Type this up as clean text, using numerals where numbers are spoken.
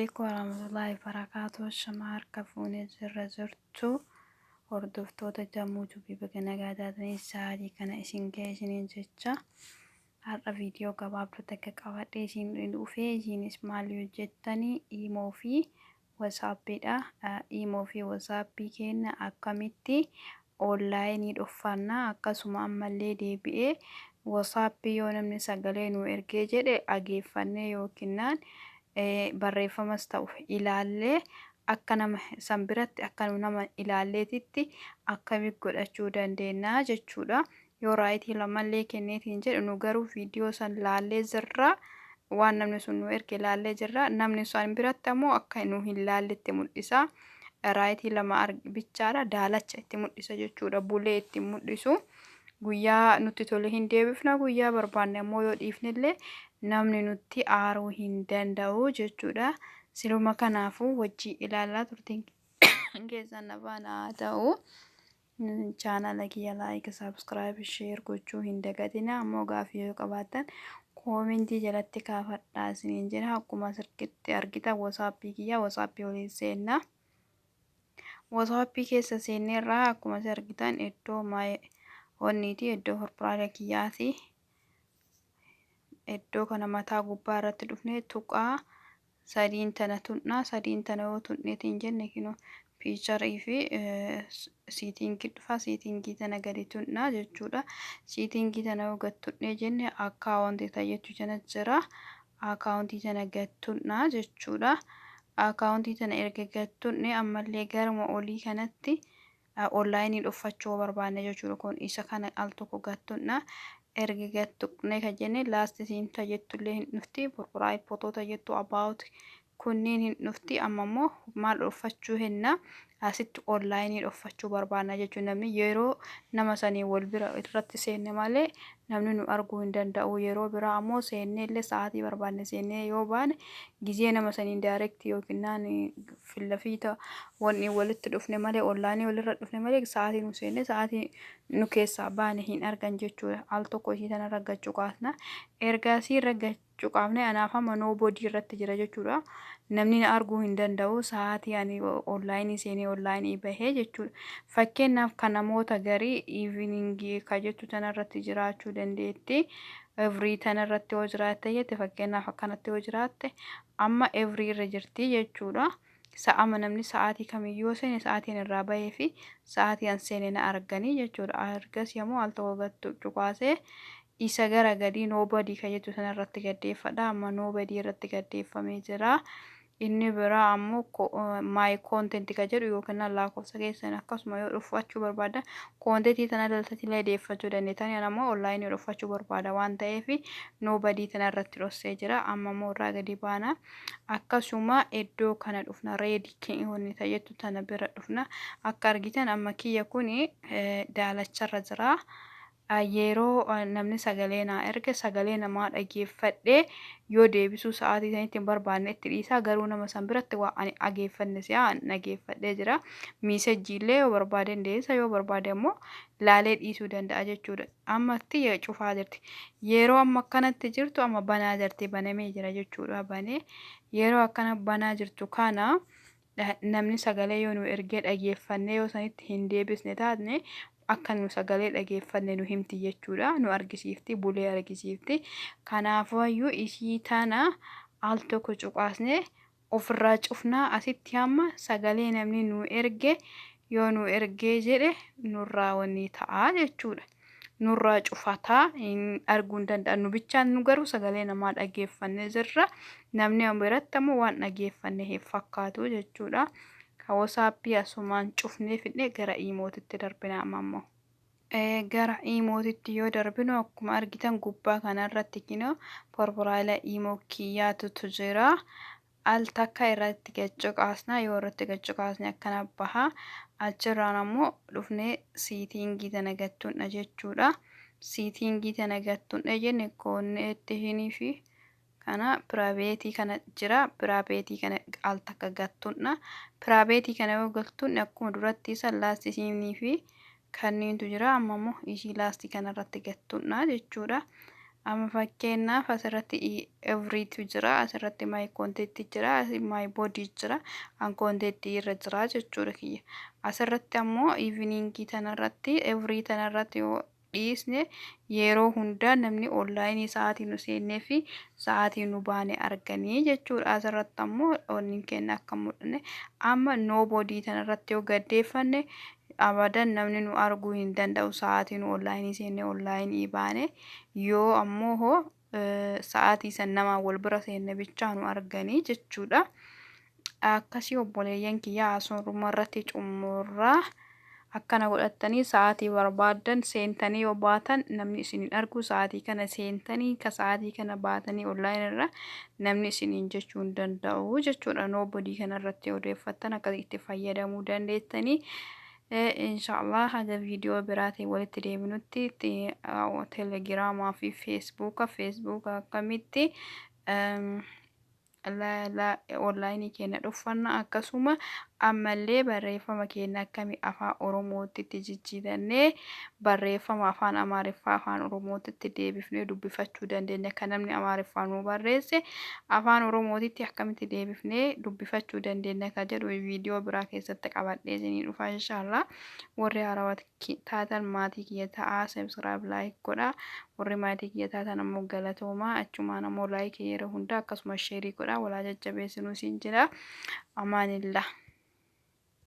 عليكم ورحمة الله وبركاته. الشمار كفوني زرتو hordoftoota jammuu jubii baga nagaa taatanii sa'aatii kana isin ga'e isiniin jecha har'a viidiyoo gabaabduu takka qabadhee isin dhufee isinis maal hojjettanii iimoo fi wasaappiidha. Iimoo fi wasaappii keenya akkamitti onlaayinii dhuunfannaa akkasuma ammallee deebi'ee wasaappii yoo namni sagalee nu ergee jedhe dhageeffannee yookiinaan barreeffamas ta'u ilaallee akka nama san biratti akka nama ilaalleetitti akkamitti godhachuu dandeenya jechuudha. Yoo raayitii lamallee kenneetiin jedhu nu garuu viidiyoo san laallee jirra, waan namni sun nu erge laallee jirra. Namni san biratti ammoo akka nu hin laalletti mul'isa. Raayitii lama bichaadha daalacha itti mul'isa jechuudha. Bulee itti mul'isu. Guyyaa nutti tole hin deebifna, guyyaa barbaanne ammoo yoo dhiifnillee namni nutti aaruu hin danda'u jechuudha. Siluma kanaafuu wajjii ilaalaa turtiin keessan nafaan haa ta'u. Chaanala kiyya laayik, saabskiraayib, sheer gochuu hin dagatina. Ammoo gaaffii yoo qabaattan koomentii jalatti kaafadhaa isiniin jedha. Akkuma sirriitti argitan wasaappii kiyya wasaappii waliin seenna. Wasaappii keessa seenneerraa akkuma argitan iddoo onniiti, iddoo horpiraala kiyyaati. Iddoo kana mataa gubbaa irratti dhufnee tuqaa sadiin tana tunnaa. Sadiin tana yoo tunneetiin jenne kinu fiicharii fi siitingii dhufa. Siitingii tana gadi tunnaa jechuudha. Siitingii tana yoo gad tunnee jenne akkaawuntii tayyachuu jala jira. Akkaawuntii tana gad tunnaa jechuudha. Akkaawuntii tana erga gad tunnee ammallee garuma olii kanatti onlaayinii dhuunfachuu barbaanne jechuudha. Kun isa kana al tokko gad tunnaa. Erga gad tuqnee kan jenne laastisiin tajaajillee hin dhufti. Purpuraayii footoo jettu about kunniin hin dhufti. Amma immoo maal dhuunfachuu henna asitti onlaayinii dhuunfachuu barbaanna jechuudha. Namni yeroo nama sanii wal bira irratti seenne malee namni nu arguu hin danda'u. Yeroo biraa ammoo seennee illee sa'aatii barbaanne seennee yoo baane gizee nama saniin daayirektii yookiinaan fillafiita wanni walitti dhufne malee onlaayinii walirra dhufne malee sa'aatii nu seenne sa'aatii nu keessaa baane hin argan jechuudha. Al tokko isii tana raggachuu qaasna. Ergaasii raggachuu qaafne anaaf amma noobodii irratti jira jechuudha. Namni na arguu hin danda'u sa'aatii ani onlaayinii seenee onlaayinii bahee jechuudha. Fakkeenyaaf kan namoota garii iiviningii ka jettu tana irratti jiraachuu dandeetti. Everii tana irratti yoo jiraatte jette fakkeenyaaf akkanatti yoo jiraatte amma everii irra jirti jechuudha. Sa'ama namni sa'aatii kamiyyuu seene sa'aatiin irraa bahee fi sa'aatii an seene na arganii jechuudha. Ergas yommuu al tokko gad cuqaasee isa gara gadii noobadii ka jettu sana irratti gaddeeffadha. Amma noobadii irratti gaddeeffamee jira. Inni biraa ammoo maay koontentii ka jedhu yookiin lakkoofsa keessan akkasuma yoo dhuunfachuu barbaada koontentii tana daltatillee deeffachuu dandeettanii. Ani ammoo onlaayinii dhuunfachuu barbaada waan ta'eef noobadii tana irratti dhossee jira. Amma immoo irraa gadi baana. Akkasuma iddoo kana dhufna reedii wanni tayyattu tana bira dhufna. Akka argitan amma kiyya kuni daalacharra jira. Yeroo namni sagalee naa erge sagalee namaa dhageeffadhee yoo deebisuu sa'aatii sanitti hin barbaanne itti dhiisaa. Garuu nama san biratti waa ani dhageeffanne si'aa dhageeffadhee jira. Miisejjiillee yoo barbaade deebisa, yoo barbaade ammoo laalee dhiisuu danda'a jechuudha. Ammatti cufaa jirti. Yeroo amma akkanatti jirtu amma banaa jirti, banamee jira jechuudha. Banee yeroo akkana banaa jirtu kana namni sagalee yoo nu ergee dhageeffannee yoo sanitti hin deebisne taatne akka nu sagalee dhageeffanne nu himti jechuudha. Nu argisiifti, bulee argisiifti. Kanaafuu ishii tana al tokko cuqaasne ofirraa cufnaa. Asitti amma sagalee namni nu erge yoo nu ergee jedhe nurraa wanni ta'a jechuudha. Nurraa cufataa hin arguu hin danda'an. Nu bichaan nu garuu sagalee namaa dhageeffannee jirra. Namni biratti ammoo waan dhageeffanne hin fakkaatu jechuudha. Wasaappii asumaan cufnee fidnee gara iimootitti darbina ammoo. Gara iimootitti yoo darbinu akkuma argitan gubbaa kanarratti kino purpuraala iimoo kiyyaatutu jira. Al takka irratti gaccuqaasna. Yoo irratti gaccuqaasne akkana baha. Achirraan ammoo dhufnee siitingii tana gattuudha jechuudha. Siitingii tana gattuudha jenne koonneettiinii fi kana piraayiveetii kana jira. Piraayiveetii kana al takka gattuudha. Piraayiveetii kana yoo gattuudha akkuma duratti isa laastisiinii fi kanniintu jira. Amma immoo ishii laastii kanarratti gattuudha jechuudha. Amma fakkeenyaaf asirratti everytu jira, asirratti my content jira, my body jira, an content irra jira jechuudha kiyya. Asirratti ammoo evening tanarratti every tanarratti yoo dhiisne yeroo hundaa namni online sa'aatii nu seennee fi sa'aatii nu baane arganii jechuudha. Asirratti ammoo onni kenna akka mul'anne amma nobody tanarratti yoo gaddeeffanne abadan namni nu arguu hin danda'u sa'aatii nu online seennee online baane yoo ammoo hoo sa'aatii san nama wal bira seenne bichaa nu arganii jechuudha. Akkasii obboleeyyan kiyyaa asuma irratti xumurraa akkana godhattanii sa'aatii barbaadan seentanii yoo baatan namni isin hin argu sa'aatii kana seentanii ka sa'aatii kana baatanii online irra namni isin hin jechuu hin danda'u jechuudha. Nobody kana irratti odeeffattan akkasitti fayyadamuu dandeettanii. Inshallah haga viidiyoo biraatiin walitti deebinutti telegiraamaa fi feesbuuka akkamitti online keenya dhuffanna akkasuma ammallee barreeffama keenya akkamii afaan oromootti jijjiirannee barreeffama afaan amaariffaa afaan oromootti deebifnee dubbifachuu dandeenya. Kan namni amaariffaa nu barreesse afaan oromootti akkamitti deebifnee dubbifachuu dandeenya ka jedhu viidiyoo biraa keessatti qabadhee isinii dhufa inshallah. Warri haarawaa taatan maatii kiyya ta'aa subscribe like godha. Warri maatii kiyya taatan ammoo galatoomaa achumaan ammoo like yeroo hunda akkasuma share godha walaa jajjabeessinuu siin jira. Amaanillah.